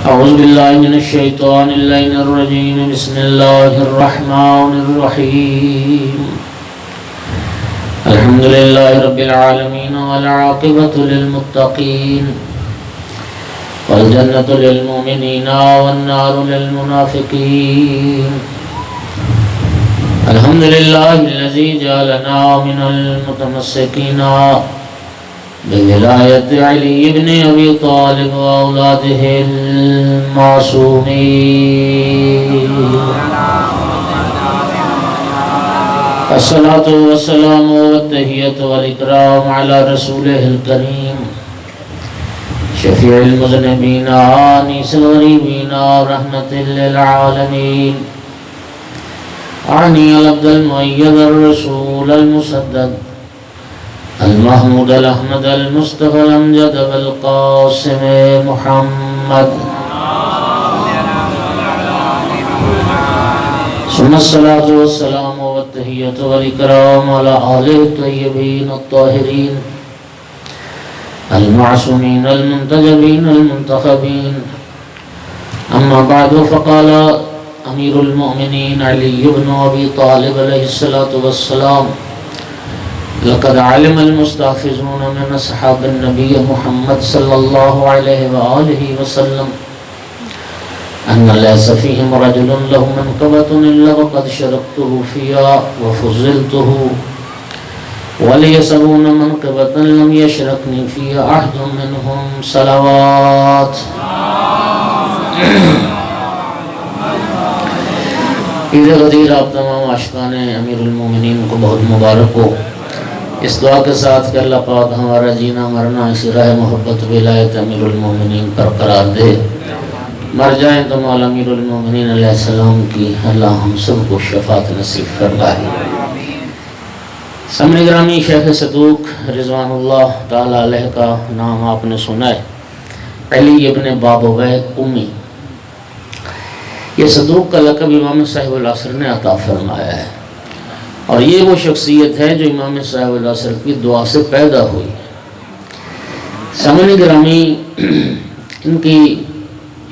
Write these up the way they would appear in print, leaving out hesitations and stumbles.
أعوذ بالله من الشيطان اللعين الرجيم. بسم الله الرحمن الرحيم. الحمد لله رب العالمين والعاقبة للمتقين والجنة للمؤمنين والنار للمنافقين. الحمد لله الذي جعلنا من المتمسكين بولاية علي بن أبي طالب وأولاده المعصومين. الصلاة والسلام والتحية والإكرام على رسوله الكريم شفيع المذنبين آنيس الغريبين رحمة للعالمين. أعني العبد المؤيد الرسول المسدد المحمود الأحمد المصطفى الأمجد بالقاسم محمد. ثم الصلاة والسلام والتحية والإكرام على آله الطيبين الطاهرين المعصومين المنتجبين المنتخبين. أما بعد، فقال أمير المؤمنين علي بن أبي طالب عليه الصلاة والسلام: لقد علم المستحفظون من أصحاب النبي محمد صلى الله عليه وآله وسلم أن ليس فيهم رجل له منقبة إلا وقد شركته فيها وفضلته، ولي 70 منقبة لم يشركني فيها أحد منهم. صلوات. عید غدیر آپ تمام عاشقان امیر المومنین کو بہت مبارک ہو، اس دعا کے ساتھ کہ اللہ پاک ہمارا جینا مرنا اسی راہ محبت ولایت امیر المومنین پر قرار دے، مر جائیں تو مولا امیر المومنین علیہ السلام کی اللہ ہم سب کو شفاعت نصیب فرمائے۔ سامعین گرامی، شیخ صدوق رضوان اللہ تعالی علیہ کا نام آپ نے سنا ہے، علی ابن بابویہ قمی۔ یہ صدوق کا لقب امام صاحب العصر نے عطا فرمایا ہے، اور یہ وہ شخصیت ہے جو امام صاحب العصر کی دعا سے پیدا ہوئی۔ سامعین گرامی، ان کی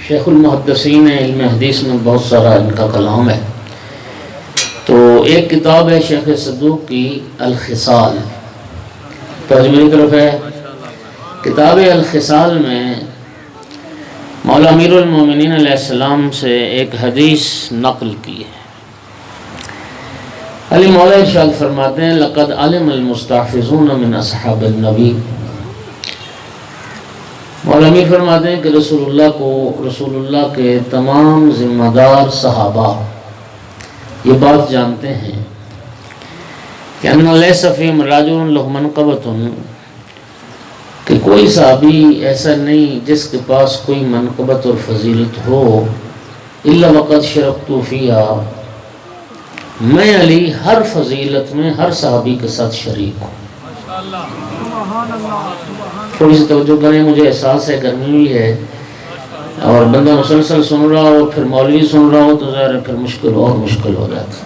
شیخ المحدثین علم حدیث میں بہت سارا ان کا کلام ہے، تو ایک کتاب ہے شیخ صدوق کی الخصال، ترجمے کی طرف ہے کتاب الخصال میں مولا امیر المومنین علیہ السلام سے ایک حدیث نقل کی ہے۔ علی مولا ارشاد فرماتے ہیں: لقد علم المستحفظون من اصحاب النبی۔ مولا امیر فرماتے ہیں کہ رسول اللہ کے تمام ذمہ دار صحابہ یہ بات جانتے ہیں کہ ان لیس فیہم رجل لہ منقبۃ، کہ کوئی صحابی ایسا نہیں جس کے پاس کوئی منقبت اور فضیلت ہو، الا وقد شرکت فیہا، میں علی ہر فضیلت میں ہر صحابی کے ساتھ شریک ہوں۔ تھوڑی سی توجہ کریں، مجھے احساس ہے گرمی بھی ہے اور بندہ مسلسل سن رہا ہو پھر مولوی سن رہا ہو تو ظاہر ہے پھر مشکل ہو جاتا ہے۔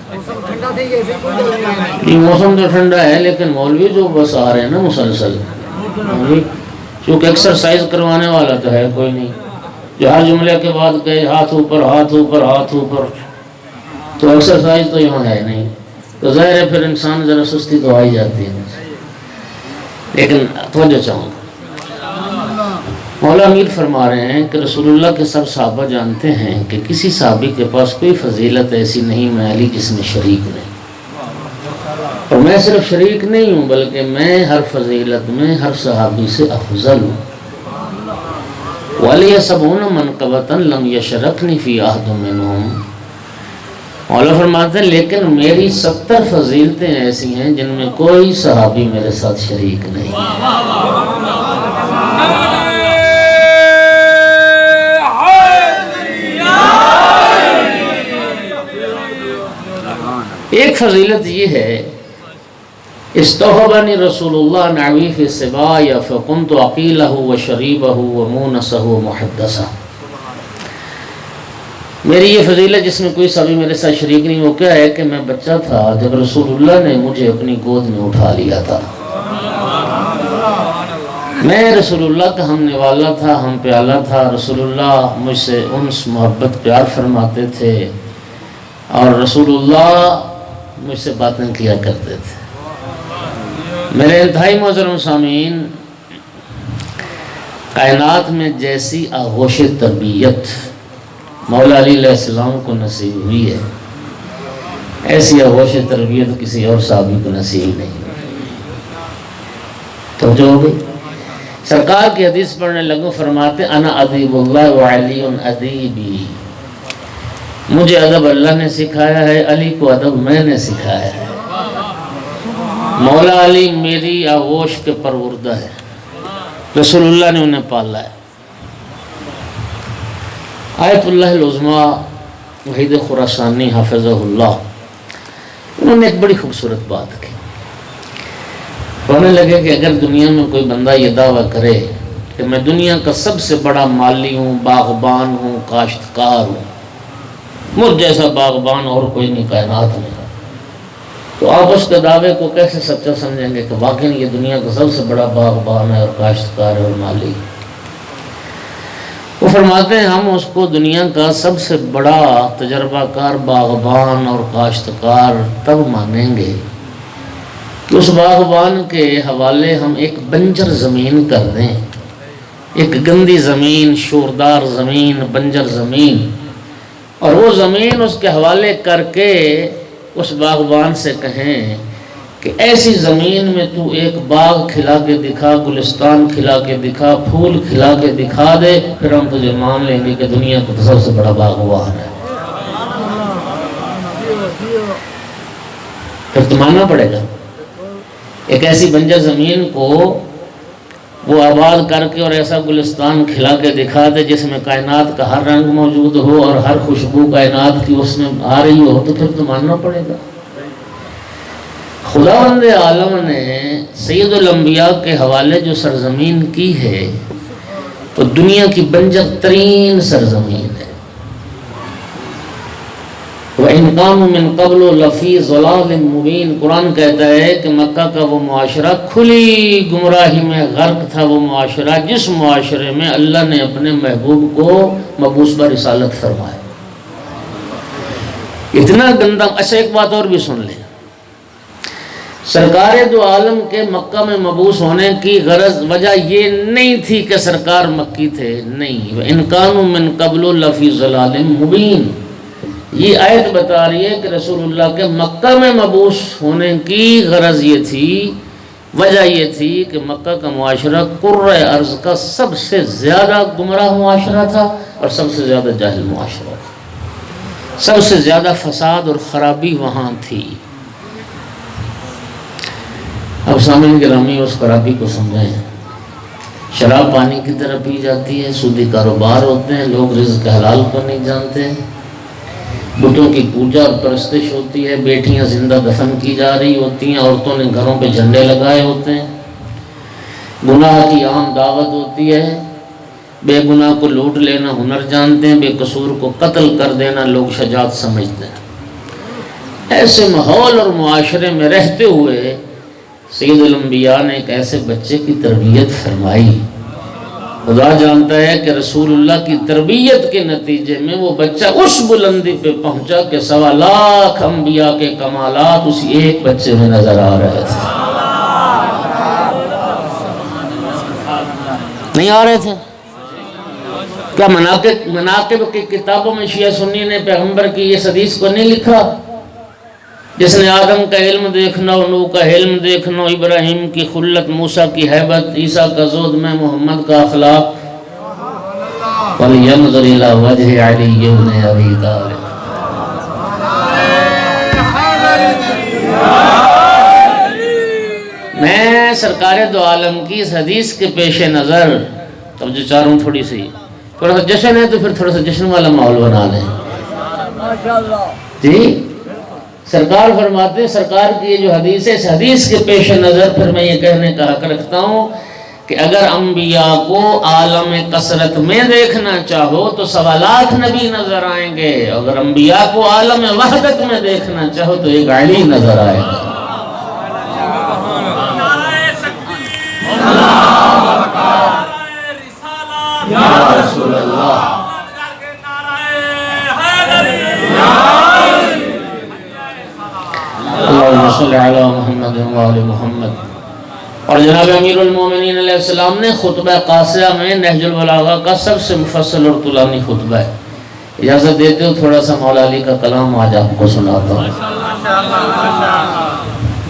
یہ موسم تو ٹھنڈا ہے لیکن مولوی جو بس آ رہے ہیں نا مسلسل، چونکہ ایکسرسائز کروانے والا تو ہے کوئی نہیں، جو ہر جملے کے بعد کہے ہاتھ اوپر ہاتھ اوپر ہاتھ اوپر، تو ایکسرسائز تو یہاں ہے نہیں، تو ظاہر ہے پھر انسان ذرا سستی تو آئی جاتی ہے۔ لیکن توجہ چاہوں گا، مولا امیر فرما رہے ہیں کہ رسول اللہ کے سب صحابہ جانتے ہیں کہ کسی صحابی کے پاس کوئی فضیلت ایسی نہیں میں علی جس میں شریک نہیں، اور میں صرف شریک نہیں ہوں بلکہ میں ہر فضیلت میں ہر صحابی سے افضل ہوں۔ وَلِيَ 70 مَنْقَبَةً لَمْ يَشْرَكْنِ فِي أَحَدٌ مِّنْهُمْ۔ مولا فرماتے ہیں لیکن میری 70 فضیلتیں ایسی ہیں جن میں کوئی صحابی میرے ساتھ شریک نہیں ہے۔ ایک فضیلت یہ ہے: استوہبنی رسول اللہ نعوی فی السبایا فقمت عقیلہ وشریبہ ومونسہ ومحدثہ۔ میری یہ فضیلت جس میں کوئی صحابی میرے ساتھ شریک نہیں، وہ کیا ہے کہ میں بچہ تھا جب رسول اللہ نے مجھے اپنی گود میں اٹھا لیا تھا، میں رسول اللہ کا ہم نوالا تھا، ہم پیالہ تھا، رسول اللہ مجھ سے انس محبت پیار فرماتے تھے اور رسول اللہ مجھ سے باتیں کیا کرتے تھے۔ میرے انتہائی محترم سامعین، کائنات میں جیسی آغوش تربیت مولا علی علیہ السلام کو نصیب ہوئی ہے، ایسی آغوش تربیت کسی اور صحابی کو نصیب نہیں ہوئی۔ تو جو ہو گئی، سرکار کی حدیث پڑھنے لگوں، فرماتے انا ادیب اللہ وعلی ادیبی، مجھے ادب اللہ نے سکھایا ہے، علی کو ادب میں نے سکھایا ہے۔ مولا علی میری آغوش کے پروردہ ہے، رسول اللہ نے انہیں پالا ہے۔ آیت اللہ العظمیٰ وحید خراسانی حافظہ اللہ، انہوں نے ایک بڑی خوبصورت بات کی۔ کہنے لگے کہ اگر دنیا میں کوئی بندہ یہ دعویٰ کرے کہ میں دنیا کا سب سے بڑا مالی ہوں، باغبان ہوں، کاشتکار ہوں، مجھ جیسا باغبان اور کوئی نہیں کائنات میں، تو آپ اس کے دعوے کو کیسے سچا سمجھیں گے کہ واقعی یہ دنیا کا سب سے بڑا باغبان ہے اور کاشتکار ہے اور مالی؟ وہ فرماتے ہیں ہم اس کو دنیا کا سب سے بڑا تجربہ کار باغبان اور کاشتکار تب مانیں گے کہ اس باغبان کے حوالے ہم ایک بنجر زمین کر دیں، ایک گندی زمین، شوردار زمین، بنجر زمین، اور وہ زمین اس کے حوالے کر کے اس باغبان سے کہیں کہ ایسی زمین میں تو ایک باغ کھلا کے دکھا، گلستان کھلا کے دکھا، پھول کھلا کے دکھا دے، پھر ہم تجھے مان لیں گے کہ دنیا کا سب سے بڑا باغبان ہے۔ پھر تو ماننا پڑے گا۔ ایک ایسی بنجر زمین کو وہ آباد کر کے اور ایسا گلستان کھلا کے دکھا دے جس میں کائنات کا ہر رنگ موجود ہو اور ہر خوشبو کائنات کی اس میں آ رہی ہو، تو پھر تو ماننا پڑے گا۔ خداوند عالم نے سید الانبیاء کے حوالے جو سرزمین کی ہے وہ دنیا کی بنجر ترین سرزمین ہے۔ وَإِنْ كَانُوا مِنْ قَبْلُ لَفِي ضَلَالٍ مُبِينٍ، قرآن کہتا ہے کہ مکہ کا وہ معاشرہ کھلی گمراہی میں غرق تھا، وہ معاشرہ جس معاشرے میں اللہ نے اپنے محبوب کو مبعوث برسالت فرمایا۔ اتنا گندہ۔ اچھا ایک بات اور بھی سن لیں، سرکار دو عالم کے مکہ میں مبعوث ہونے کی غرض وجہ یہ نہیں تھی کہ سرکار مکی تھے، نہیں۔ وَإِنْ كَانُوا مِنْ قَبْلُ لَفِي ضَلَالٍ مُبِينٍ، یہ آیت بتا رہی ہے کہ رسول اللہ کے مکہ میں مبعوث ہونے کی غرض یہ تھی، وجہ یہ تھی کہ مکہ کا معاشرہ قرۂ ارض کا سب سے زیادہ گمراہ معاشرہ تھا اور سب سے زیادہ جاہل معاشرہ تھا، سب سے زیادہ فساد اور خرابی وہاں تھی۔ اب سامعین گرامی اس خرابی کو سمجھیں، شراب پانی کی طرح پی جاتی ہے، سودی کاروبار ہوتے ہیں، لوگ رزق حلال کو نہیں جانتے، بتوں کی پوجا اور پرستش ہوتی ہے، بیٹیاں زندہ دفن کی جا رہی ہوتی ہیں، عورتوں نے گھروں پہ جھنڈے لگائے ہوتے ہیں، گناہ کی عام دعوت ہوتی ہے، بے گناہ کو لوٹ لینا ہنر جانتے ہیں، بے قصور کو قتل کر دینا لوگ شجاعت سمجھتے ہیں۔ ایسے ماحول اور معاشرے میں رہتے ہوئے سید الانبیاء نے ایک ایسے بچے کی تربیت فرمائی۔ خدا جانتا ہے کہ رسول اللہ کی تربیت کے نتیجے میں وہ بچہ اس بلندی پہ پہنچا کہ 1.25 لاکھ انبیاء کے کمالات اسی ایک بچے میں نظر آ رہے تھے۔ نہیں آ رہے تھے؟ کیا مناقب کی کتابوں میں شیعہ سنی نے پیغمبر کی اس حدیث کو نہیں لکھا؟ جس نے آدم کا علم دیکھنا، نوح کا علم دیکھنا، ابراہیم کی خلت، موسیٰ کی حیبت، عیسیٰ کا زہد، میں محمد کا اخلاق، وَلْيَنْظُرْ إِلَىٰ وَجْهِ عَلِيِّ بْنِ أَبِي طَالِبٍ۔ میں سرکار دو عالم کی اس حدیث کے پیش نظر توجہ چاہ رہا ہوں، تھوڑی سی تھوڑا سا جشن ہے تو پھر تھوڑا سا جشن والا ماحول بنا لیں۔ جی سرکار فرماتے ہیں، سرکار کی یہ جو حدیث ہے، اس حدیث کے پیش نظر پھر میں یہ کہنے کا حق رکھتا ہوں کہ اگر انبیاء کو عالم کثرت میں دیکھنا چاہو تو 1.25 لاکھ نبی نظر آئیں گے، اگر انبیاء کو عالم وحدت میں دیکھنا چاہو تو ایک علی نظر آئے گا۔ رسول اللہ۔ اللہم صلی علی محمد و آل محمد۔ اور جناب امیر المومنین علیہ السلام نے خطبہ قاصرہ میں نہج البلاغہ کا سب سے مفصل اور طولانی خطبہ ہے۔ اجازت دیتے ہو تھوڑا سا مولا علی کا کلام آج آپ کو سناتا ہوں۔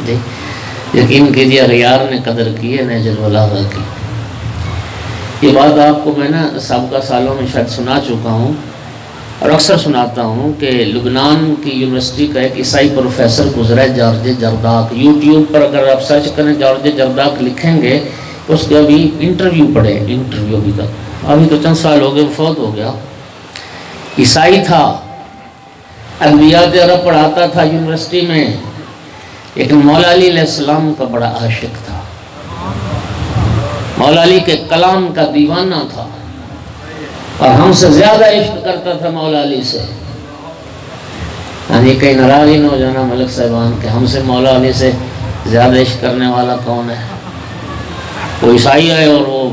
جی یقین کیجیے اغیار نے قدر کی ہے نہج البلاغہ کی۔ یہ بات آپ کو میں سابقہ سالوں میں شاید سنا چکا ہوں اور اکثر سناتا ہوں کہ لبنان کی یونیورسٹی کا ایک عیسائی پروفیسر گزرا ہے جارج جرداق۔ یوٹیوب پر اگر آپ سرچ کریں جارج جرداق لکھیں گے اس کے ابھی انٹرویو پڑھے، انٹرویو ابھی تو چند سال ہو گئے، فوت ہو گیا۔ عیسائی تھا، ادبیات عرب پڑھاتا تھا یونیورسٹی میں، لیکن مولا علی علیہ السلام کا بڑا عاشق تھا، مولا علی کے کلام کا دیوانہ تھا اور ہم سے زیادہ عشق کرتا تھا مولا علی سے۔ یعنی کہیں ناراض ہی نہ ہو جانا ملک صاحبان کہ ہم سے مولا علی سے زیادہ عشق کرنے والا کون ہے؟ وہ عیسائی ہے اور وہ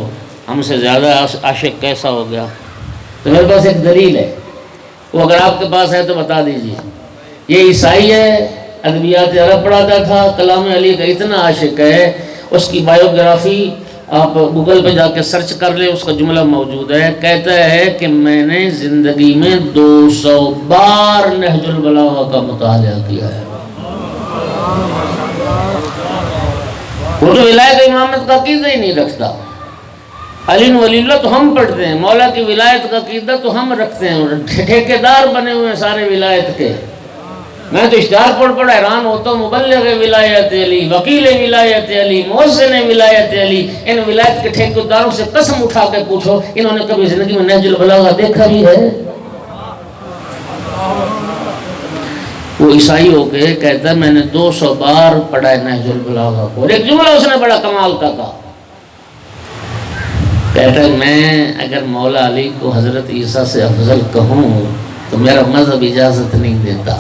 ہم سے زیادہ عاشق کیسا ہو گیا؟ تو میرے پاس ایک دلیل ہے، وہ اگر آپ کے پاس ہے تو بتا دیجیے۔ یہ عیسائی ہے، ادبیات عرب پڑھاتا تھا، کلام علی کا اتنا عاشق ہے، اس کی بایوگرافی آپ گوگل پہ جا کے سرچ کر لیں، اس کا جملہ موجود ہے۔ کہتا ہے کہ میں نے زندگی میں 200 بار نہج البلاغہ کا مطالعہ کیا ہے۔ وہ تو ولایت امامت کا عقیدہ ہی نہیں رکھتا۔ علی ولی اللہ تو ہم پڑھتے ہیں، مولا کی ولایت کا عقیدہ تو ہم رکھتے ہیں، ٹھیکیدار بنے ہوئے ہیں سارے ولایت کے۔ میں تو اشتہار پڑھ حیران ہوتا ہوں، مبلغ ولایت علی، وکیل ولایت علی، مؤذن ولایت علی، ان ولایت کے ٹھیکیداروں سے قسم اٹھا کے پوچھو انہوں نے کبھی زندگی میں نہج البلاغہ دیکھا بھی ہے؟ وہ عیسائی ہو کے کہتا ہے میں نے 200 بار پڑھا ہے نہج البلاغہ کو۔ اور ایک جملہ اس نے بڑا کمال کا کہا، کہتا ہے میں اگر مولا علی کو حضرت عیسیٰ سے افضل کہوں تو میرا مذہب اجازت نہیں دیتا۔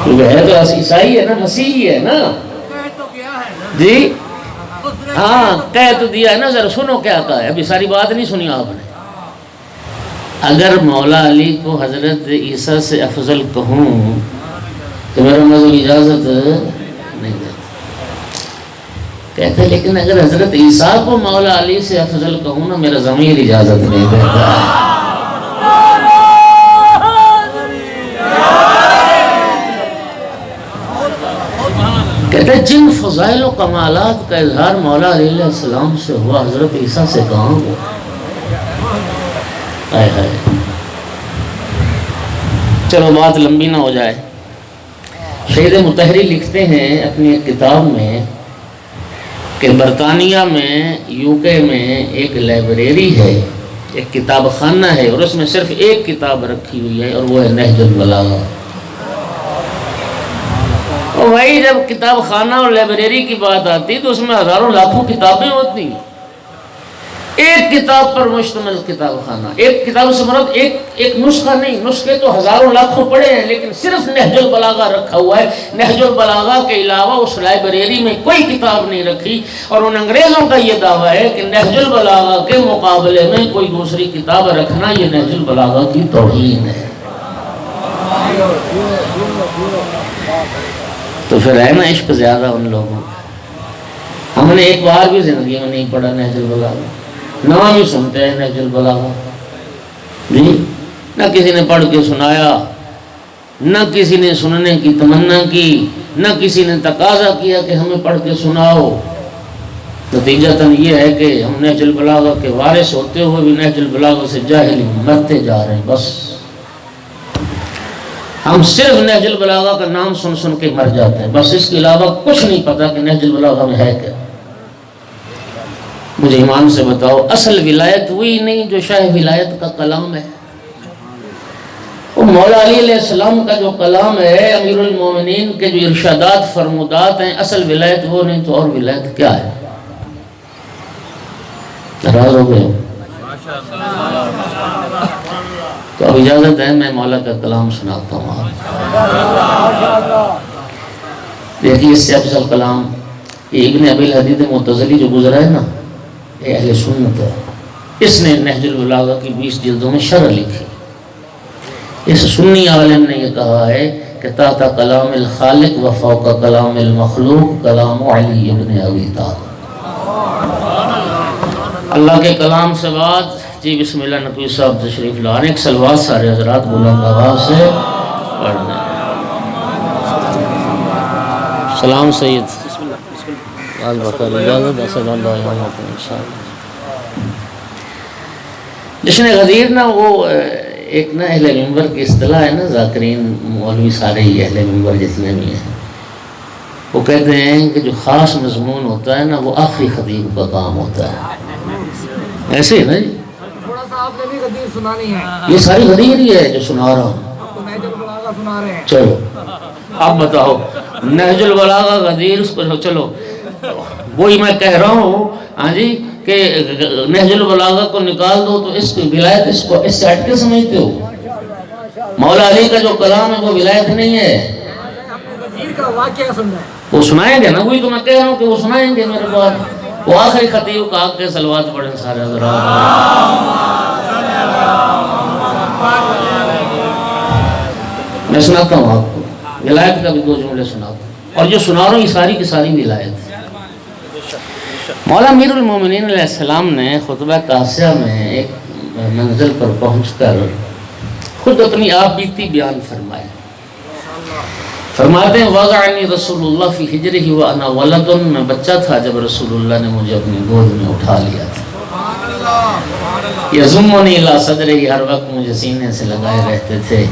کیونکہ ہے تو عیسائی ہے نا، مسیحی ہے نا جی، ہاں کہہ تو دیا ہے نا، ذرا سنو کیا کہا ہے، ابھی ساری بات نہیں سنی آپ نے۔ اگر مولا علی کو حضرت عیسیٰ سے افضل کہوں تو میرا مذہب اجازت نہیں دیتا۔ کہتے ہیں لیکن اگر حضرت عیسیٰ کو مولا علی سے افضل کہوں نا میرا ضمیر اجازت نہیں دیتا۔ کہتے ہیں جن فضائل و کمالات کا اظہار مولا علیہ السلام سے ہوا حضرت عیسیٰ سے کہاں ہوا؟ آئے ہائے، چلو بات لمبی نہ ہو جائے۔ شہید مطہری لکھتے ہیں اپنی ایک کتاب میں کہ برطانیہ میں، UK میں ایک لائبریری ہے، ایک کتاب خانہ ہے، اور اس میں صرف ایک کتاب رکھی ہوئی ہے اور وہ ہے نہج البلاغہ۔ اور بھائی جب کتاب خانہ اور لائبریری کی بات آتی تو اس میں ہزاروں لاکھوں کتابیں ہوتی ہیں، ایک کتاب پر مشتمل کتاب خانہ، ایک کتاب سے مراد ایک نسخہ نہیں، نسخے تو ہزاروں لاکھوں پڑے ہیں لیکن صرف نہج البلاغہ رکھا ہوا ہے۔ نہج البلاغہ کے علاوہ اس لائبریری میں کوئی کتاب نہیں رکھی، اور ان انگریزوں کا یہ دعویٰ ہے کہ نہج البلاغہ کے مقابلے میں کوئی دوسری کتاب رکھنا یہ نہج البلاغہ کی توہین ہے۔ تو پھر ہے نا عشق زیادہ ان لوگوں کا۔ ہم نے ایک بار بھی زندگی میں نہیں پڑھا نہج البلاغہ، نام ہی سنتے ہیں نہج البلاغہ جی، نہ کسی نے پڑھ کے سنایا، نہ کسی نے سننے کی تمنا کی، نہ کسی نے تقاضا کیا کہ ہمیں پڑھ کے سناؤ۔ نتیجتاً یہ ہے کہ ہم نہج البلاغہ کے وارث ہوتے ہوئے بھی نہج البلاغہ سے جاہلی مرتے جا رہے ہیں۔ بس ہم صرف نہج البلاغہ کا نام سن سن کے مر جاتے ہیں، بس اس کے علاوہ کچھ نہیں پتا کہ نہج البلاغہ میں ہے کیا۔ مجھے ایمان سے بتاؤ اصل ولایت وہی نہیں جو شاہ ولایت کا کلام ہے، وہ مولا علی علیہ السلام کا جو کلام ہے، امیر المومنین کے جو ارشادات فرمودات ہیں، اصل ولایت وہ نہیں تو اور ولایت کیا ہے؟ ناراض ہو گئے؟ تو اب اجازت ہے میں مولا کا کلام سناتا ہوں آپ۔ دیکھیے اس سے افضل کلام یہ ابن ابی الحدید معتزلی جو گزرا ہے نا، یہ اہل سنت ہے، اس نے نہج البلاغہ کی 20 جلدوں میں شرح لکھی۔ اس سنی عالم نے یہ کہا ہے کہ تحت کلام الخالق و فوق کلام المخلوق کلام علی ابن ابی طالب۔ اللہ کے کلام سے بعد جی بسم اللہ نقوی صاحب تشریف لانے ایک سلوات سارے حضرات بلند آواز سے پڑھنے۔ سلام سید جشن غدیر نا وہ ایک نا اہل منبر کی اصطلاح ہے نا، ذاکرین مولوی سارے ہی اہل منبر جتنے بھی ہیں، وہ کہتے ہیں کہ جو خاص مضمون ہوتا ہے نا وہ آخری خطیب کا کام ہوتا ہے۔ ایسے ہے نا جی، تھوڑا سا آپ نے بھی غدیر سنانی ہے۔ یہ ساری غدیر ہی ہے جو سنا رہا ہوں۔ آپ کو نہج البلاغہ سنا رہے ہیں۔ چلو آپ بتاؤ نہج البلاغہ غدیر اس کو چلو وہی میں کہہ رہا ہوں ہاں جی کہ نہج البلاغہ کو نکال دو تو اس کی ولایت اس کو اس سے ہٹ کے سمجھتے ہو؟ مولا علی کا جو کلام ہے وہ ولایت نہیں ہے۔ ہم نے غدیر کا واقعہ سننا ہے۔ وہ سنائیں گے نا، وہی تو میں کہہ رہا ہوں کہ وہ سنائیں گے میرے بعد۔ وہ آخری خطیب کا آگ کے صلوات پڑھیں سارے حضرات۔ میں سناتا ہوں آپ کو ولایت کا بھی 2 جملے سناتا ہوں، اور جو سنا رہا ہوں یہ ساری کی ساری ولایت ہے۔ مولا امیر المومنین علیہ السلام نے خطبہ تاسیہ میں ایک منزل پر پہنچ کر خود اپنی آپ بیتی بیان فرمائے۔ فرماتے ہیں وضعنی رسول اللہ فی حجرہ وانا ولد، میں بچہ تھا جب رسول اللہ نے مجھے اپنی گود میں اٹھا لیا تھا۔ یضمنی الی صدرہ، ہر وقت مجھے سینے سے لگائے رہتے تھے۔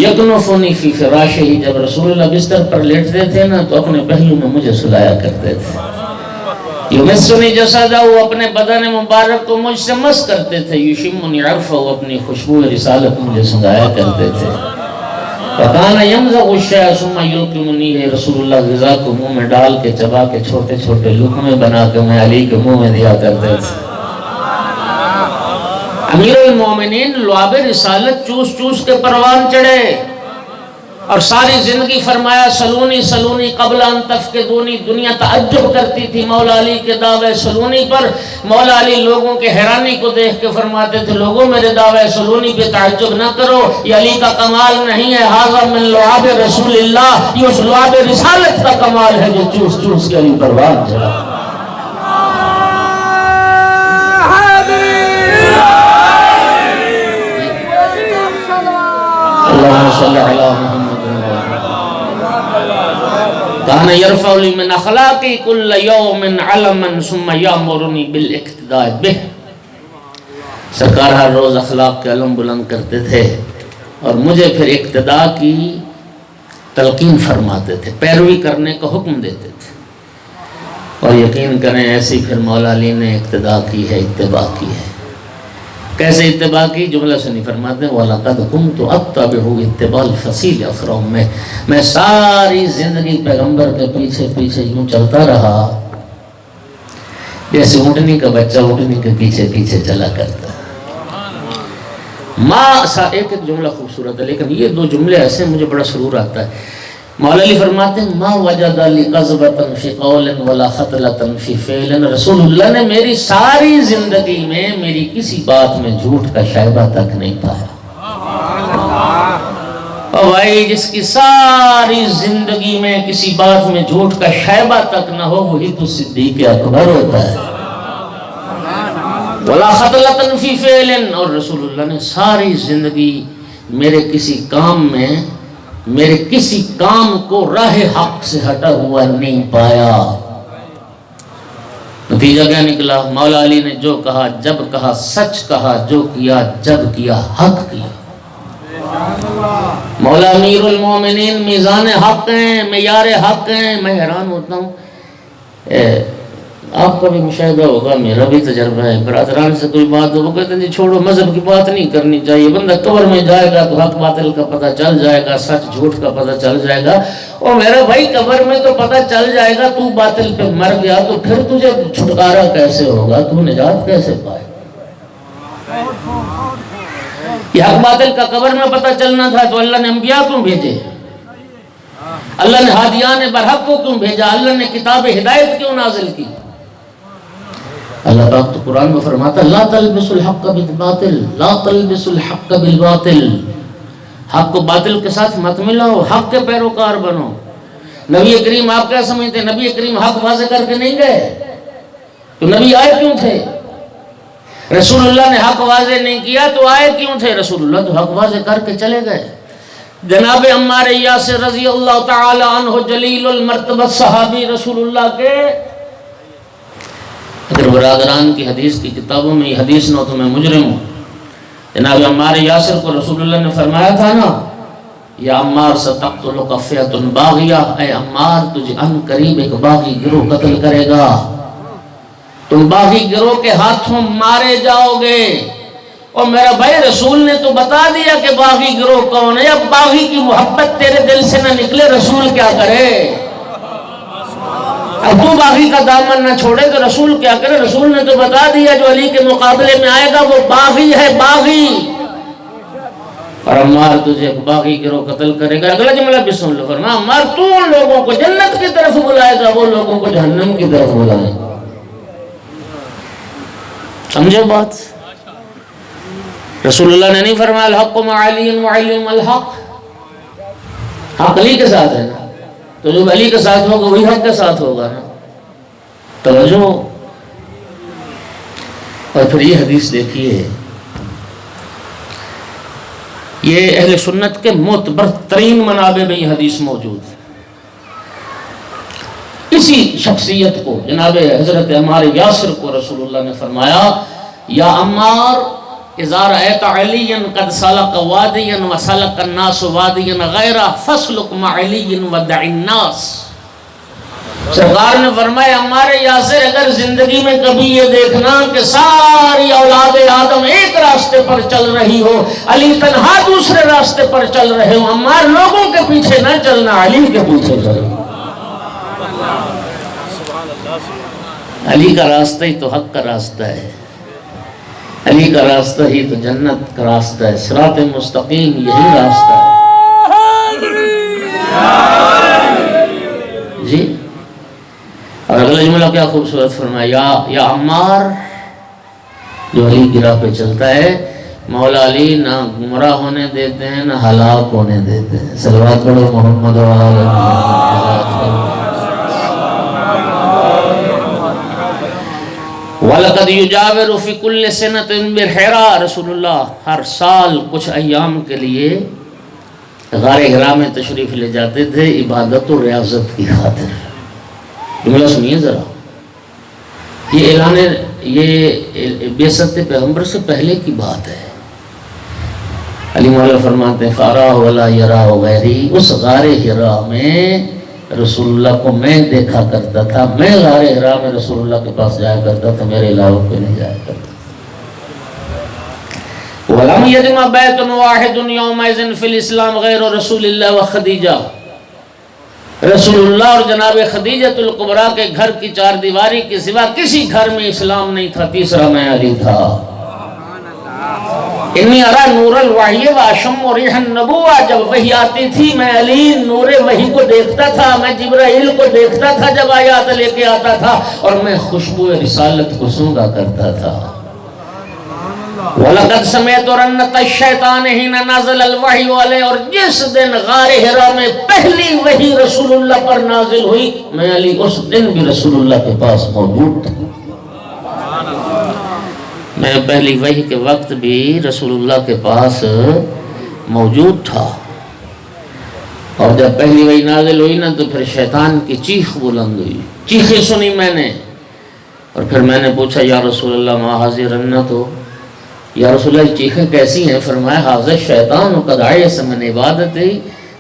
یکنفنی فی فراشہ، جب رسول اللہ بستر پر لیٹتے تھے نا تو اپنے پہلو میں مجھے سلایا کرتے تھے۔ یمسنی جسدہ، وہ اپنے بدن مبارک کو مجھ سے مس کرتے تھے۔ یشمنی عرفہ، وہ اپنی خوشبو رسالت مجھے سنگایا کرتے تھے۔ فَقَانَ يَمْزَغُ الشَّيْءَ ثُمَّ يُلْقِمُنِيهِ، رسول اللہ غذا کو منہ میں ڈال کے چبا کے چھوٹے چھوٹے لقمے بنا کے میں علی کے منہ میں دیا کرتے تھے۔ امیر المومنین لعاب رسالت چوس چوس کے پروان چڑھے اور ساری زندگی فرمایا سلونی سلونی قبل ان تفقدونی، دنیا تعجب کرتی تھی مولا علی کے دعوے سلونی پر۔ مولا علی لوگوں کے حیرانی کو دیکھ کے فرماتے تھے لوگوں میرے دعوے سلونی پہ تعجب نہ کرو، یہ علی کا کمال نہیں ہے، ھذا من لعاب رسول اللہ، یہ اس لعاب رسالت کا کمال ہے جو چوس چوس کے علی پروان چڑھا۔ اللہم صلی علی محمد کان یرفع لی من اخلاقی کل یوم علما ثم یامرنی بالاقتداء بہ، سرکار ہر روز اخلاق کے علم بلند کرتے تھے اور مجھے پھر اقتداء کی تلقین فرماتے تھے، پیروی کرنے کا حکم دیتے تھے۔ اور یقین کریں ایسی پھر مولا علی نے اقتداء کی ہے، اتباع کی ہے۔ کیسے اتباع کی؟ جملہ سے نہیں فرماتے ہیں وَلَقَدْ كُنْتُ أَتَّبِعُ اتِّبَاعَ الْفَصِيلِ أَخْرَهُ، میں ساری زندگی پیغمبر کے پیچھے پیچھے یوں چلتا رہا جیسے اونٹنی کا بچہ اونٹنی کے پیچھے پیچھے چلا کرتا ہے۔ ایک جملہ خوبصورت ہے لیکن یہ 2 جملے ایسے مجھے بڑا سرور آتا ہے۔ مولا علی فرماتے ہیں ما وجد لی قذبۃ فی قول ولا خطلۃ فی فعل، رسول اللہ نے میری ساری زندگی میں میری کسی بات میں جھوٹ کا شائبہ تک نہیں پایا۔ اور بھائی جس کی ساری زندگی میں کسی بات میں جھوٹ کا شائبہ تک نہ ہو وہی تو صدیق اکبر ہوتا ہے۔ ولا خطلۃ فی فعل، اور رسول اللہ نے ساری زندگی میرے کسی کام کو راہ حق سے ہٹا ہوا نہیں پایا۔ نتیجہ کیا نکلا؟ مولا علی نے جو کہا جب کہا سچ کہا، جو کیا جب کیا حق کیا۔ مولا امیر المومنین میزان حق ہیں، معیار حق ہیں۔ میں حیران ہوتا ہوں، آپ کا بھی مشاہدہ ہوگا، میرا بھی تجربہ ہے، برادران سے کوئی بات ہو وہ کہتے ہیں جی چھوڑو مذہب کی بات نہیں کرنی چاہیے، بندہ قبر میں جائے گا تو حق باطل کا پتہ چل جائے گا، سچ جھوٹ کا پتہ چل جائے گا۔ اور میرا بھائی قبر میں تو پتہ چل جائے گا، تو باطل پہ مر گیا تو پھر تجھے چھٹکارا کیسے ہوگا، تو نجات کیسے پائے؟ یہ حق باطل کا قبر میں پتہ چلنا تھا تو اللہ نے انبیاء کیوں بھیجے؟ اللہ نے ہادیان برحق کو کیوں بھیجا؟ اللہ نے کتاب ہدایت کیوں نازل کی؟ اللہ پاک تو قرآن میں فرماتا لا تلبسوا الحق بالباطل، لا تلبسوا الحق بالباطل، حق کو باطل کے ساتھ مت ملاؤ، حق کے پیروکار بنو۔ نبی کریم آپ کیا سمجھتے ہیں؟ نبی کریم حق واضح کر کے نہیں گئے تو نبی آئے کیوں تھے؟ رسول اللہ نے حق واضح نہیں کیا تو آئے کیوں تھے؟ رسول اللہ تو حق واضح کر کے چلے گئے۔ جناب عمار یاسر رضی اللہ تعالی عنہ جلیل المرتبہ صحابی رسول اللہ کے، اگر برادران کی حدیث کی کتابوں میں یہ حدیث نہ ہو تو میں مجرم ہوں۔ جناب عمار یاسر کو رسول اللہ نے فرمایا تھا نا یا عمار ستقتلک فئۃ باغیہ، اے عمار تجھے ان قریب ایک باغی گروہ قتل کرے گا، تم باغی گروہ کے ہاتھوں مارے جاؤ گے۔ اور میرا بھائی رسول نے تو بتا دیا کہ باغی گروہ کون ہے، اب باغی کی محبت تیرے دل سے نہ نکلے رسول کیا کرے؟ اب تو باغی کا دامن نہ چھوڑے تو رسول کیا کرے؟ رسول نے تو بتا دیا جو علی کے مقابلے میں آئے گا وہ باغی ہے، باغی۔ اور عمار تجھے ایک باغی گروہ قتل کرے گا۔ اگلا جملہ بھی سن لو، فرمایا عمار تو ان لوگوں کو جنت کی طرف بلائے گا، وہ لوگوں کو جہنم کی طرف بلائے گا۔ سمجھے بات؟ رسول اللہ نے نہیں فرمایا الحق مع علی وعلی مع الحق، حق علی کے ساتھ ہے نا، تو جو علی کے ساتھ ہوگا وہی حق کے ساتھ ہوگا نا۔ توجہ۔ اور پھر یہ حدیث دیکھیے، یہ اہل سنت کے معتبر ترین منابع میں یہ حدیث موجود ہے۔ اسی شخصیت کو جناب حضرت عمار یاسر کو رسول اللہ نے فرمایا یا عمار اذا رأیت علیا قد سلک وادیا وسلک الناس وادیا غیرہ فاسلک مع علی ودع الناس۔ سرکار نے فرمایا عمار یاسر اگر زندگی میں کبھی یہ دیکھنا کہ ساری اولاد آدم ایک راستے پر چل رہی ہو، علی تنہا دوسرے راستے پر چل رہے ہو، عمار لوگوں کے پیچھے نہ چلنا، علی کے پیچھے چلنا۔ علی کا راستہ ہی تو حق کا راستہ ہے، علی کا راستہ ہی تو جنت کا راستہ ہے، صراط مستقیم یہی راستہ ہے جی۔ اور اگلا جملہ کیا خوبصورت فرمایا یا عمار، جو علی کی راہ پہ چلتا ہے مولا علی نہ گمراہ ہونے دیتے ہیں نہ ہلاک ہونے دیتے ہیں۔ صلوات پڑھو محمد و آل محمد۔ وَلَقَدْ يُجَاوِرُ فِي كُلِّ سَنَةٍ بِالْحِرَا، رسول اللہ ہر سال کچھ ایام کے لیے غار حرا میں تشریف لے جاتے تھے عبادت و ریاضت کی خاطر۔ جملہ سنیے ذرا، یہ اعلان یہ بعثت پیغمبر سے پہلے کی بات ہے۔ علی مولا فرماتے ہیں فَأَرَاهُ وَلَا يَرَاهُ غَيْرِي، اس غار حرا میں رسول اللہ کو میں دیکھا کرتا تھا، میں غار حرا میں رسول اللہ کے پاس جایا کرتا تھا، میرے علاوہ کوئی نہیں جایا کرتا۔ وَلَمْ يَجْمَعْ بَيْتٌ وَاحِدٌ يَوْمَئِذٍ فِي الْإِسْلَامِ غَيْرُ رَسُولِ اللَّهِ وَخَدِیجَہ، رسول اللہ اور جناب خدیجۃ الکبریٰ کے گھر کی چار دیواری کے سوا کسی گھر میں اسلام نہیں تھا، تیسرا میں علی تھا۔ انی ارا نور الوحی و اشم ریح النبوہ، جب وحی آتی تھی میں علی نور وحی کو دیکھتا تھا، میں جبرائیل کو دیکھتا تھا جب آیات لے کے آتا تھا، اور میں خوشبو رسالت کو سونگا کرتا تھا۔ وَلَقَدْ سَمِعْتُ رَنَّةَ الشَّيْطَانِ حِينَ نَزَلَ الْوَحْيُ عَلَيْهِ، اور جس دن غار حرا میں پہلی وحی رسول اللہ پر نازل ہوئی میں علی اس دن بھی رسول اللہ کے پاس موجود تھا، میں پہلی وحی کے وقت بھی رسول اللہ کے پاس موجود تھا۔ اور جب پہلی وحی نازل ہوئی نا تو پھر شیطان کی چیخ بلند ہوئی، چیخیں سنی میں نے، اور پھر میں نے پوچھا یا رسول اللہ ما حاضر رنت ہو، یا رسول اللہ چیخیں کیسی ہیں؟ فرمایا حاضر شیطان قد عیس من عبادتی،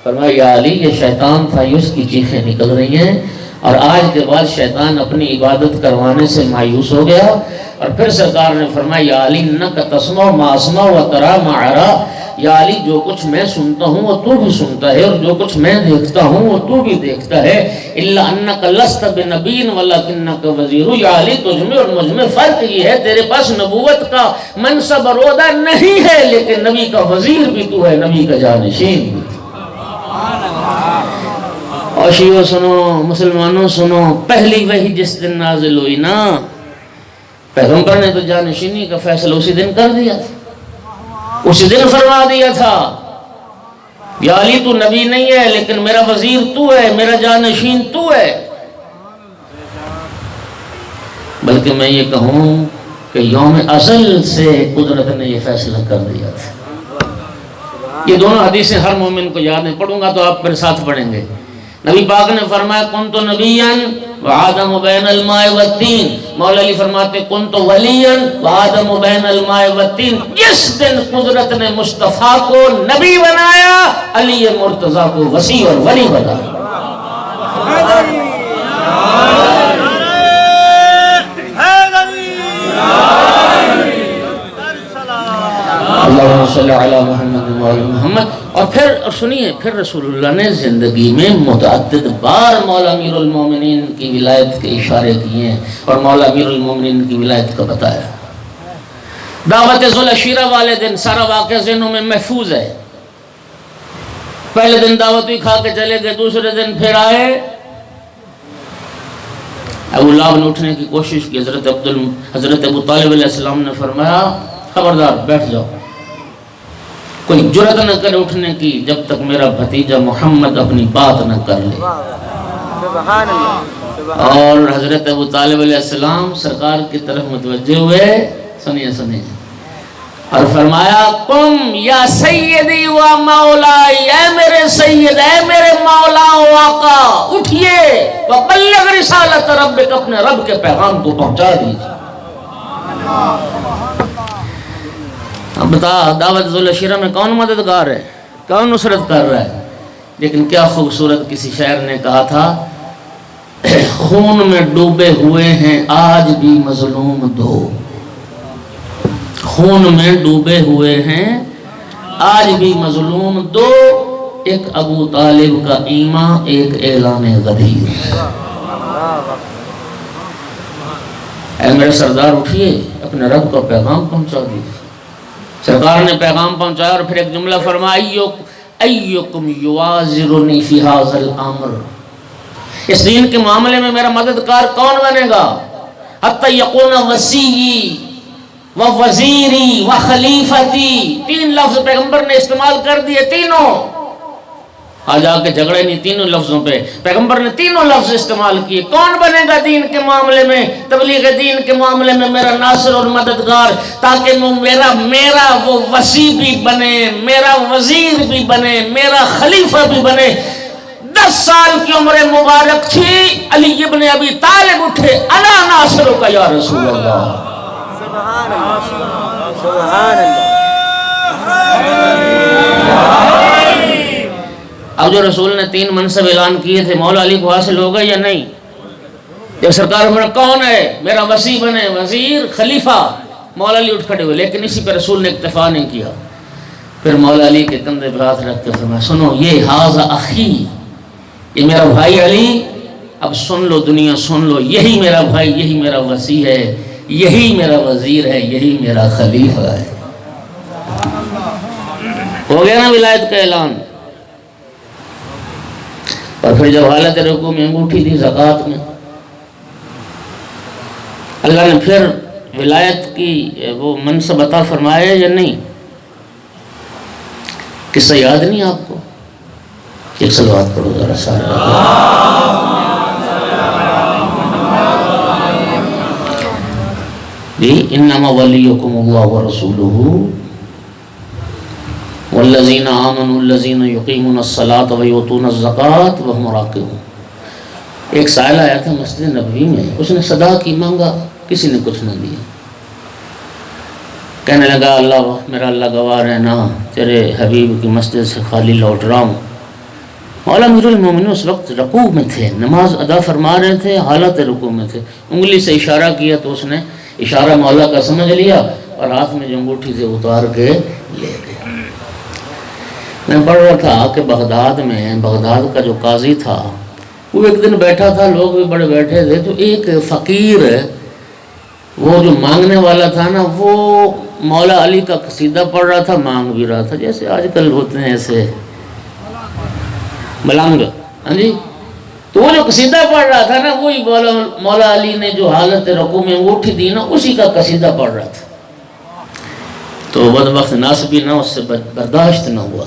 فرمایا یا علی یہ شیطان تھا، اس کی چیخیں نکل رہی ہیں، اور آج کے بعد شیطان اپنی عبادت کروانے سے مایوس ہو گیا۔ اور پھر سرکار نے فرمایا یا علی انک تسمع ما اسمع و ترى ما ارى، یا علی جو کچھ میں سنتا ہوں وہ تو بھی سنتا ہے، اور جو کچھ میں دیکھتا ہوں وہ تو بھی دیکھتا ہے، الا انک لست بنبی ولکنک وزیر، یا علی تجھ میں اور مجھ میں فرق یہ ہے تیرے پاس نبوت کا منصب اور عہدہ نہیں ہے، لیکن نبی کا وزیر بھی تو ہے، نبی کا جانشین بھی۔ اور شیعوں سنو، مسلمانوں سنو، پہلی وحی جس دن نازل ہوئی نا پیغمبر نے تو جانشینی کا فیصلہ اسی دن کر دیا تھا، اسی دن فرما دیا تھا یا علی تو نبی نہیں ہے لیکن میرا وزیر تو ہے، میرا جانشین تو ہے۔ بلکہ میں یہ کہوں کہ یوم ازل سے قدرت نے یہ فیصلہ کر دیا تھا۔ یہ دونوں حدیثیں ہر مومن کو یاد ہیں، پڑھوں گا تو آپ میرے ساتھ پڑھیں گے۔ نبی پاک نے فرمایا کنت نبیًا وآدم بین الماء والطین، مولا علی فرماتے کنت ولیًا وآدم بین الماء والطین۔ جس دن قدرت نے مصطفیٰ کو نبی بنایا، علی مرتضیٰ کو وسیع اور ولی بنایا۔ اللہم صلی علی محمد و آل محمد۔ اور پھر سنیے، پھر رسول اللہ نے زندگی میں متعدد بار مولا امیر المومنین کی ولایت کے اشارے کیے ہیں اور مولا امیر المومنین کی ولایت کا بتایا۔ دعوت ذوالعشیرہ والے دن سارا واقعہ ذہنوں میں محفوظ ہے۔ پہلے دن دعوت بھی کھا کے چلے گئے، دوسرے دن پھر آئے، ابو لہب نے اٹھنے کی کوشش کی، حضرت ابو طالب علیہ السلام نے فرمایا خبردار بیٹھ جاؤ، کوئی جرأت نہ کرے اٹھنے کی جب تک میرا بھتیجا محمد اپنی بات نہ کر لے۔ اور حضرت ابو طالب علیہ السلام سرکار کی طرف متوجہ ہوئے، سنیے سنیے، اور فرمایا قم یا سیدی و مولائی، اے میرے سید، اے میرے مولا و آقا، اٹھئے وبلغ رسالت ربک، اپنے رب کے پیغام کو پہنچا دیجیے۔ اب بتا دعوت ذوالعشیرہ میں کون مددگار ہے، کون نصرت کر رہا ہے؟ لیکن کیا خوبصورت کسی شاعر نے کہا تھا، خون میں ڈوبے ہوئے ہیں آج بھی مظلوم دو، خون میں ڈوبے ہوئے ہیں آج بھی مظلوم دو، ایک ابو طالب کا ایمان، ایک اعلان غدیر۔ اے میرے سردار اٹھئے، اپنے رب کا پیغام پہنچا دیجیے۔ سرکار نے پیغام پہنچایا اور پھر ایک جملہ فرمایا ایکم یوازرنی فی ھذا الامر، اس دین کے معاملے میں میرا مددگار کون بنے گا؟ حتی یکون وسیعی و وزیری و خلیفتی، تین لفظ پیغمبر نے استعمال کر دیے، تینوں آج آ کے جھگڑے نہیں تینوں لفظوں پہ، پیغمبر نے تینوں لفظ استعمال کیے۔ کون بنے گا دین کے معاملے میں، تبلیغ دین کے معاملے میں میرا ناصر اور مددگار، تاکہ وہ میرا وہ وسیع بھی بنے، میرا وزیر بھی بنے، میرا خلیفہ بھی بنے۔ 10 سال کی عمر مبارک تھی، علی ابن ابی طالب اٹھے، انا ناصرک یا رسول اللہ۔ سبحان اللہ، سبحان اللہ۔ اب جو رسول نے 3 منصب اعلان کیے تھے، مولا علی کو حاصل ہوگا یا نہیں؟ جب سرکار میں کون ہے میرا وسیع بنے، وزیر، خلیفہ، مولا علی اٹھ کھڑے ہوئے، لیکن اسی پہ رسول نے اکتفا نہیں کیا۔ پھر مولا علی کے کندھے پہ ہاتھ رکھ کے فرمایا سنو، یہ ھذا اخی، یہ میرا بھائی علی، اب سن لو دنیا، سن لو، یہی میرا بھائی، یہی میرا وسیع ہے، یہی میرا وزیر ہے، یہی میرا خلیفہ ہے۔ ہو گیا نا ولایت کا اعلان۔ اور پھر جب حالت رکوع میں انگوٹھی دی زکوٰۃ میں، اللہ نے پھر ولایت کی وہ منصب عطا فرمایا یا نہیں؟ قصہ یاد نہیں آپ کو؟ ایک صلوات پڑھو ذرا سارے۔ جی انما ولیکم اللہ ورسولہ والذین آمنوا الذین یقیمون الصلاۃ ویؤتون الزکاۃ وہم راکعون۔ ایک سائل آیا تھا مسجد نبوی میں، اس نے صدا کی، مانگا، کسی نے کچھ نہ دیا، کہنے لگا اللہ میرا اللہ گواہ رہنا، تیرے حبیب کی مسجد سے خالی لوٹ رہا ہوں۔ مولا امیر المومنین اس وقت رکوع میں تھے، نماز ادا فرما رہے تھے، حالت رکوع میں تھے، انگلی سے اشارہ کیا تو اس نے اشارہ مولا کا سمجھ لیا اور ہاتھ میں جو انگوٹھی سے اتار کے لے گئے۔ میں پڑھ رہا تھا کہ بغداد میں، بغداد کا جو قاضی تھا وہ ایک دن بیٹھا تھا، لوگ بھی بڑے بیٹھے تھے، تو ایک فقیر، وہ جو مانگنے والا تھا نا، وہ مولا علی کا قصیدہ پڑھ رہا تھا، مانگ بھی رہا تھا، جیسے آج کل ہوتے ہیں ایسے ملنگ، ہاں جی، تو وہ جو قصیدہ پڑھ رہا تھا نا وہی مولا علی نے جو حالت رکوع میں انگوٹھی دی نا اسی کا قصیدہ پڑھ رہا تھا. تو بدبخت ناصبی نہ اس سے برداشت نہ ہوا,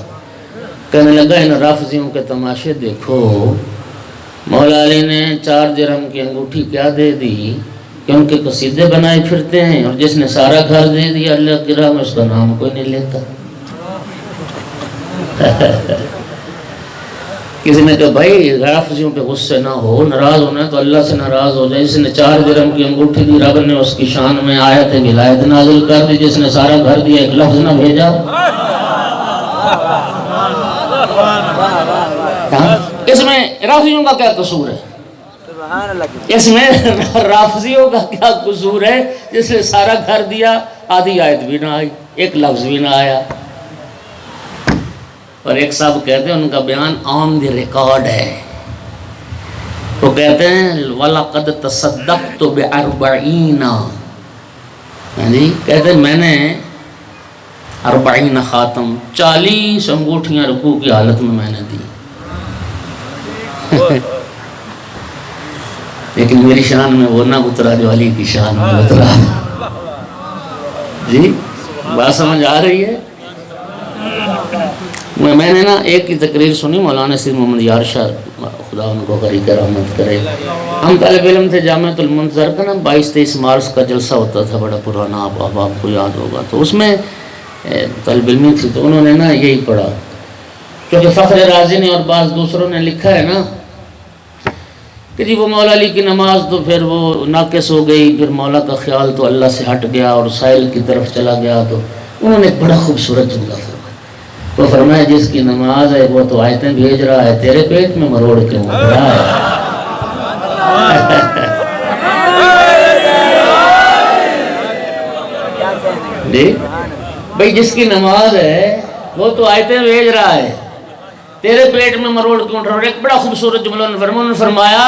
کہنے لگا ان رافضیوں کے تماشے دیکھو, مولا علی نے 4 درہم کی انگوٹھی کیا دے دی کہ ان کے قصیدے بنائے پھرتے ہیں, اور جس نے سارا گھر دے دیا اللہ کی راہ میں اس کا نام کوئی نہیں لیتا. کسی نے کہا بھائی رافضیوں پہ غصے نہ ہو, ناراض ہونا ہے تو اللہ سے ناراض ہو جائے. جس نے 4 درہم کی انگوٹھی دی رب نے اس کی شان میں آیت ولایت نازل کر دی, جس نے سارا گھر دیا ایک لفظ نہ بھیجا. اس میں رافضیوں کا کیا قصور ہے؟ اس میں رافضیوں کا کیا قصور ہے جس نے سارا گھر دیا, آدھی آیت بھی نہ آئی, ایک لفظ بھی نہ آیا. اور ایک صاحب کہتے ہیں ان کا بیان آن دی ریکارڈ ہے, وہ کہتے ہیں وَلَقَدْ تَصَدَّقْتُ بِأَرْبَعِينَ, کہتے ہیں میں نے 40 خاتم 40 انگوٹھیاں رکوع کی حالت میں نے دی. لیکن میری شان میں وہ نہ اترا جو علی کی شان میں اترا. جی بات سمجھ آ رہی ہے؟ میں نے نا ایک کی تقریر سنی, مولانا سید محمد یار شاہ خدا ان کو غریق رحمت کرے. ہم طالب علم تھے جامعۃ المنتظر کا نا 22-23 مارچ کا جلسہ ہوتا تھا, بڑا پرانا, آپ کو یاد ہوگا. تو اس میں طالب علمی تھی تو انہوں نے نا یہی پڑھا, کیونکہ فخر رازی نے اور بعض دوسروں نے لکھا ہے نا کہ جی وہ مولا علی کی نماز تو پھر وہ ناقص ہو گئی, پھر مولا کا خیال تو اللہ سے ہٹ گیا اور سائل کی طرف چلا گیا. تو انہوں نے ایک بڑا خوبصورت جملہ فرمایا, وہ فرمایا جس کی نماز ہے وہ تو آیتیں بھیج رہا ہے, تیرے پیٹ میں مروڑ کیوں ہو رہا ہے. جی بھئی جس کی نماز ہے وہ تو آیتیں بھیج رہا ہے, تیرے پیٹ میں مروڑ کیوں اٹھ رہا ہے. ایک بڑا خوبصورت جملہ انہوں نے فرمایا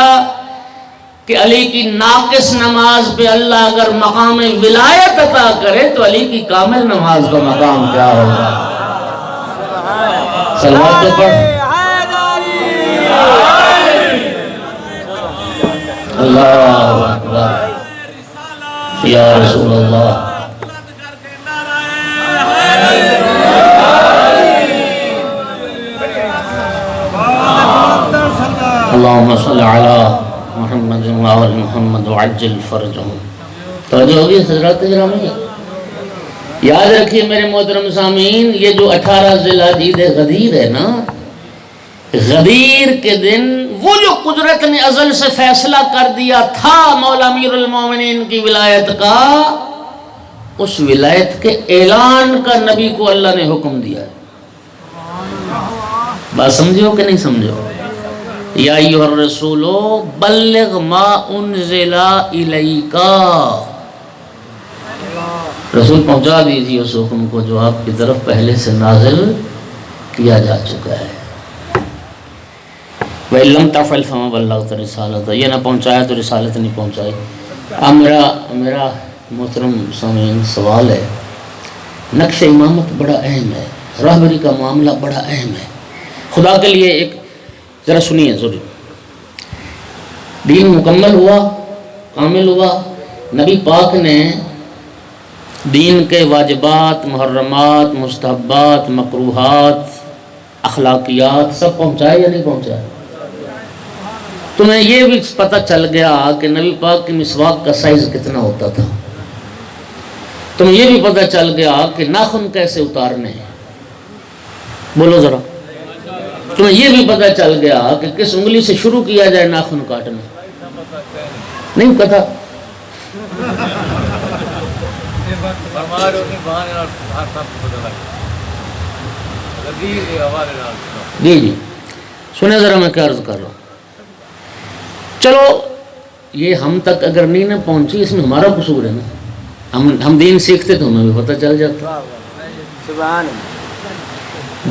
کہ علی کی ناقص نماز پہ اللہ اگر مقام ولایت عطا کرے تو علی کی کامل نماز کا مقام کیا ہوگا. صلوات تو پڑھ. اللہ اکبر یا رسول اللہ. اللہم صلی علی محمد وآل محمد وعجل فرجہم. توجہ ہوگی حضرات گرامی؟ یاد رکھیے میرے محترم سامعین, یہ جو 18 ذی الحجہ غدیر ہے نا, غدیر کے دن وہ جو قدرت نے ازل سے فیصلہ کر دیا تھا مولا امیر المومنین کی ولایت کا, اس ولایت کے اعلان کا نبی کو اللہ نے حکم دیا ہے. بات سمجھو کہ نہیں سمجھو؟ یا ایھا الرسول بلغ ما انزل الیک, رسول پہنچا دیجیے اس حکم کو جو آپ کی طرف پہلے سے نازل کیا جا چکا ہے. وَإِن لَمْ تَفْعَلْ فَمَا بَلَّغْتَ رِسَالَتَهُ, یہ نہ پہنچایا تو رسالت نہیں پہنچائی. اب میرا محترم سامعین سوال ہے, نقش امامت بڑا اہم ہے, راہبری کا معاملہ بڑا اہم ہے. خدا کے لیے ایک ذرا سنیے ضرور. دین مکمل ہوا, کامل ہوا, نبی پاک نے دین کے واجبات, محرمات, مستحبات, مکروہات, اخلاقیات سب پہنچائے یا نہیں پہنچائے؟ تمہیں یہ بھی پتہ چل گیا کہ نبی پاک کی مسواک کا سائز کتنا ہوتا تھا. تمہیں یہ بھی پتہ چل گیا کہ ناخن کیسے اتارنے ہیں. بولو ذرا. تمہیں یہ بھی پتہ چل گیا کہ کس انگلی سے شروع کیا جائے ناخن کاٹنا. نہیں پتہ؟ جی سنیں ذرا میں کیا عرض کر رہا ہوں. چلو یہ ہم تک اگر نہیں نہ پہنچی اس میں ہمارا قصور ہے نا. ہم دین سیکھتے تو ہمیں بھی پتہ چل جاتا.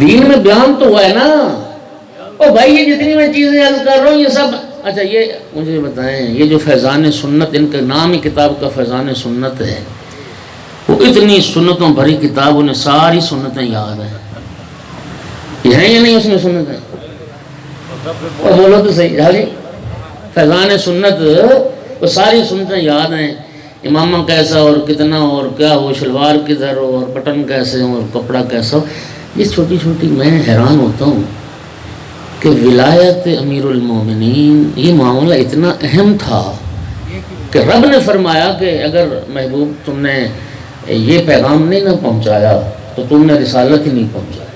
دین میں بیان تو ہوا ہے نا. او بھائی یہ جتنی میں چیزیں عرض کر رہا ہوں یہ سب, اچھا یہ مجھے بتائیں, یہ جو فیضان سنت, ان کے نام ہی کتاب کا فیضان سنت ہے, وہ اتنی سنتوں بھری کتاب, انہیں ساری سنتیں یاد ہیں. یہ ہیں یا نہیں اس میں سنتیں؟ اور بولو تو صحیح. ہاں جی فیضان سنت وہ ساری سنتیں یاد ہیں، امامہ کیسا اور کتنا اور کیا ہو، شلوار کدھر ہو اور بٹن کیسے ہو اور کپڑا کیسا ہو، یہ چھوٹی چھوٹی میں حیران ہوتا ہوں کہ ولایت امیر المومنین یہ معاملہ اتنا اہم تھا کہ رب نے فرمایا کہ اگر محبوب تم نے یہ پیغام نہیں نہ پہنچایا تو تم نے رسالت ہی نہیں پہنچایا۔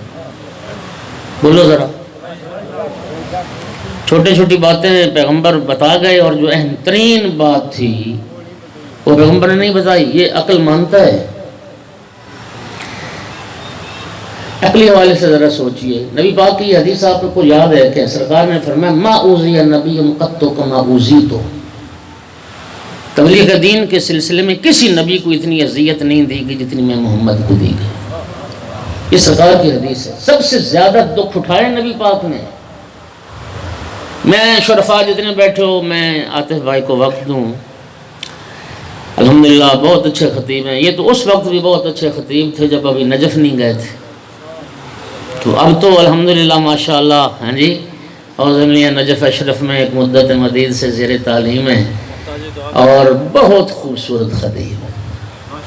بولو ذرا، چھوٹی چھوٹی باتیں پیغمبر بتا گئے، اور جو اہم ترین بات تھی وہ پیغمبر نے نہیں بتائی، یہ عقل مانتا ہے۔ عقلی حوالے سے ذرا سوچئے، نبی پاک کی یہ حدیث آپ کو یاد ہے کہ سرکار نے فرمایا ما اوذی نبی قط کما اوذیت، تبلیغ دین کے سلسلے میں کسی نبی کو اتنی اذیت نہیں دی گئی جتنی میں محمد کو دی گئی۔ یہ سرکار کی حدیث ہے۔ سب سے زیادہ دکھ اٹھائے نبی پاک نے۔ میں شرفاء جتنے بیٹھے ہو، میں عاطف بھائی کو وقت دوں، الحمدللہ بہت اچھے خطیب ہیں، یہ تو اس وقت بھی بہت اچھے خطیب تھے جب ابھی نجف نہیں گئے تھے، تو اب تو الحمدللہ ماشاءاللہ ہاں جی، اور زمینیہ نجف اشرف میں ایک مدت مدید سے زیر تعلیم ہے اور بہت خوبصورت خطیب ہے،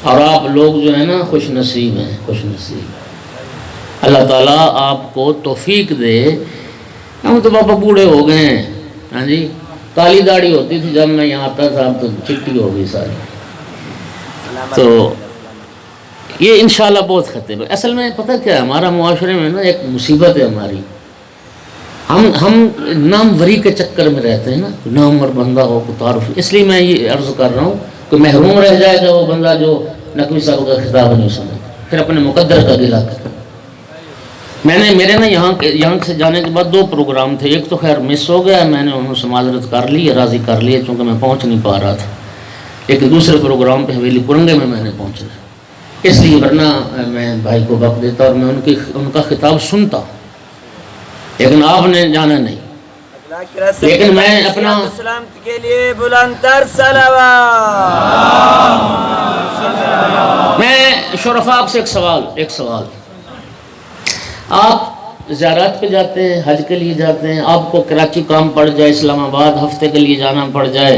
اور آپ لوگ جو ہیں نا خوش نصیب ہیں، خوش نصیب۔ اللہ تعالیٰ آپ کو توفیق دے۔ ہم تو بابا بوڑھے ہو گئے ہیں، ہاں جی، کالی داڑھی ہوتی تھی جب میں یہاں آتا تھا، اب تو چٹی ہو گئی ساری، تو یہ انشاءاللہ بہت خطیب ہے۔ اصل میں پتہ کیا ہے، ہمارا معاشرے میں نا ایک مصیبت ہے ہماری، ہم نام وری کے چکر میں رہتے ہیں نا، نام اور بندہ ہو کو تعارف، اس لیے میں یہ عرض کر رہا ہوں کہ محروم رہ جائے گا وہ بندہ جو نقوی صاحب کا خطاب نہیں سنے، پھر اپنے مقدر کا گلہ کرے۔ میرے نا یہاں سے جانے کے بعد 2 پروگرام تھے، ایک تو خیر مس ہو گیا، میں نے انہوں سے معذرت کر لی، راضی کر لی چونکہ میں پہنچ نہیں پا رہا تھا، لیکن دوسرے پروگرام پہ حویلی پرنگے میں نے پہنچنا، اس لیے ورنہ میں بھائی کو وقت دیتا اور میں ان کا خطاب سنتا، لیکن آپ نے جانا نہیں۔ لیکن میں اپنا سلامت کے لیے بلند تر صلوات۔ میں شرفاء آپ سے ایک سوال، آپ زیارات پہ جاتے ہیں، حج کے لیے جاتے ہیں، آپ کو کراچی کام پڑ جائے، اسلام آباد ہفتے کے لیے جانا پڑ جائے،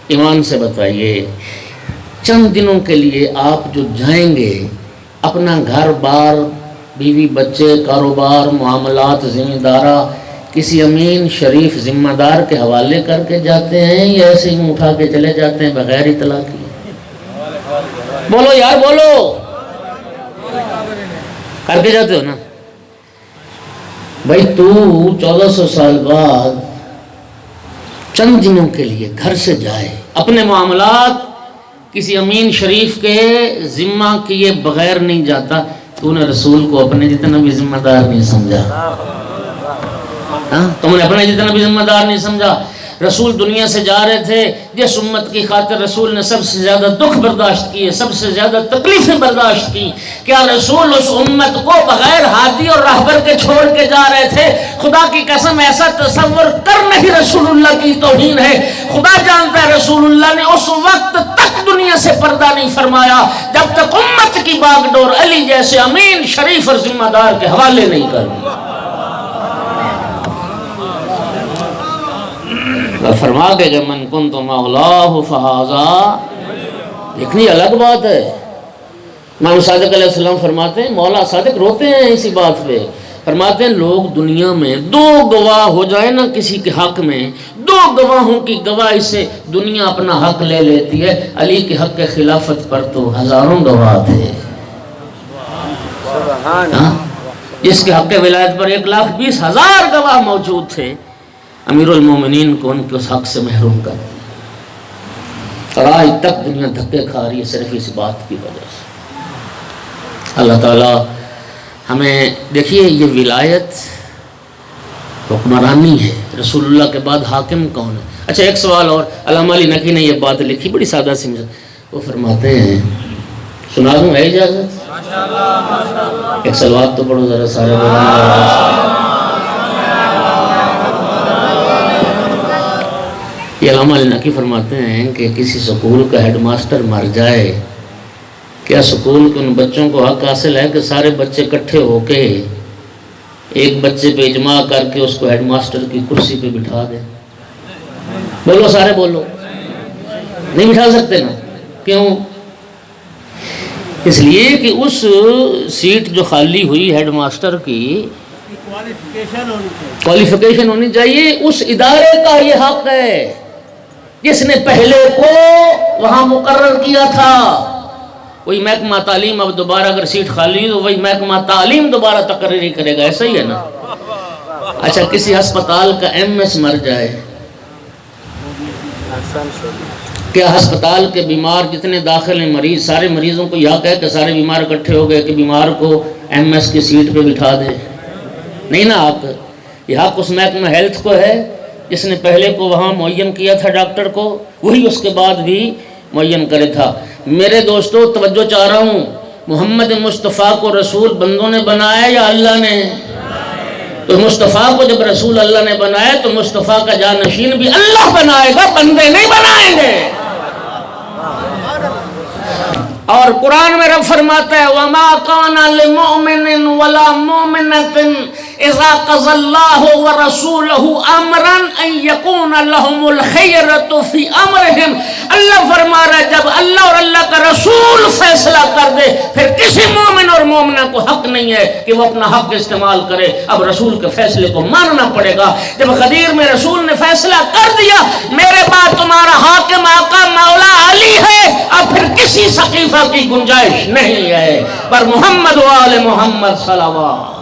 ایمان سے بتائیے چند دنوں کے لیے آپ جو جائیں گے اپنا گھر بار، بیوی بچے، کاروبار، معاملات، ذمہ دارہ کسی امین شریف ذمہ دار کے حوالے کر کے جاتے ہیں یا ایسے ہی اٹھا کے چلے جاتے ہیں بغیر اطلاع کیے؟ بولو یار بولو، کر کے جاتے ہو نا بھائی؟ تو 1400 سال بعد چند دنوں کے لیے گھر سے جائے، اپنے معاملات کسی امین شریف کے ذمہ کیے بغیر نہیں جاتا، تو نے رسول کو اپنے جتنا بھی ذمہ دار نہیں سمجھا، تم نے اپنے جتنا بھی ذمہ دار نہیں سمجھا۔ رسول دنیا سے جا رہے تھے، جس امت کی خاطر رسول نے سب سے زیادہ دکھ برداشت کیے، سب سے زیادہ تکلیفیں برداشت کی، کیا رسول اس امت کو بغیر ہادی اور راہبر کے چھوڑ کے جا رہے تھے؟ خدا کی قسم ایسا تصور کر نہیں رسول اللہ کی توہین ہے۔ خدا جانتا ہے رسول اللہ نے اس وقت تک دنیا سے پردہ نہیں فرمایا جب تک امت کی باغ ڈور علی جیسے امین شریف اور ذمہ دار کے حوالے نہیں کر دیا۔ فرما کے کہ من کنت مولاہ فہذا، لیکن الگ بات ہے۔ امام صادق علیہ السلام فرماتے ہیں، مولا صادق روتے ہیں اسی بات پہ، فرماتے ہیں لوگ دنیا میں 2 گواہ ہو جائے نا کسی کے حق میں، 2 گواہوں کی گواہی سے دنیا اپنا حق لے لیتی ہے، علی کے حق کے خلافت پر تو ہزاروں گواہ تھے، جس کے حق ولایت پر 1,20,000 گواہ موجود تھے، امیر المومنین کو ان کے اس حق سے محروم کر دیا، اور آج تک دنیا دھکے کھا رہی ہے صرف اس بات کی وجہ سے۔ اللہ تعالیٰ ہمیں دیکھیے، یہ ولایت حکمرانی ہے، رسول اللہ کے بعد حاکم کون ہے؟ اچھا ایک سوال اور، علامہ علی نقی نے یہ بات لکھی بڑی سادہ سی، وہ فرماتے ہیں، سنا دوں ہے اجازت؟ ایک صلوات تو پڑھو ذرا سارے لوگ۔ یہ علامہ علی نقی فرماتے ہیں کہ کسی سکول کا ہیڈ ماسٹر مر جائے، کیا سکول کے ان بچوں کو حق حاصل ہے کہ سارے بچے اکٹھے ہو کے ایک بچے پہ اجماع کر کے اس کو ہیڈ ماسٹر کی کرسی پہ بٹھا دیں؟ بولو سارے بولو، نہیں بٹھا سکتے نا؟ کیوں؟ اس لیے کہ اس سیٹ جو خالی ہوئی ہیڈ ماسٹر کی کوالیفیکیشن ہونی چاہیے، اس ادارے کا یہ حق ہے جس نے پہلے کو وہاں مقرر کیا تھا۔ وہی محکمہ تعلیم اب دوبارہ اگر سیٹ خالی تو وہی محکمہ تعلیم دوبارہ تقرری کرے گا، ایسا ہی ہے نا؟ اچھا کسی ہسپتال کا ایم ایس مر جائے، کیا ہسپتال کے بیمار جتنے داخل ہیں مریض، سارے مریضوں کو یہ کہہ کہ سارے بیمار اکٹھے ہو گئے کہ بیمار کو ایم ایس کی سیٹ پہ بٹھا دے؟ نہیں نا حق، یہ حق اس محکمہ ہیلتھ کو ہے جس نے پہلے کو وہاں معین کیا تھا ڈاکٹر کو، وہی اس کے بعد بھی معین کرے تھا۔ میرے دوستو توجہ چاہ رہا ہوں، محمد مصطفیٰ کو رسول بندوں نے بنایا یا اللہ نے؟ تو مصطفیٰ کو جب رسول اللہ نے بنایا تو مصطفیٰ کا جانشین بھی اللہ بنائے گا، بندے نہیں بنائیں گے۔ اور قرآن میں رب فرماتا ہے وَمَا كَانَ لِمُؤْمِنٍ وَلَا مُؤْمِنَةٍ إِذَا قَضَى اللَّهُ وَرَسُولُهُ أَمْرًا أَن يَكُونَ لَهُمُ الْخِيَرَةُ فِي أَمْرِهِمْ۔ اللہ فرما رہا ہے جب اللہ اور اللہ کا رسول فیصلہ کر دے پھر کسی مومن اور مومنہ کو حق نہیں ہے کہ وہ اپنا حق استعمال کرے، اب رسول کے فیصلے کو ماننا پڑے گا۔ جب غدیر میں رسول نے فیصلہ کر دیا میرے بعد تمہارا حاکم آقا مولا علی ہے، اب پھر کسی سقیفہ کی گنجائش نہیں ہے، پر محمد و آل محمد صلوات۔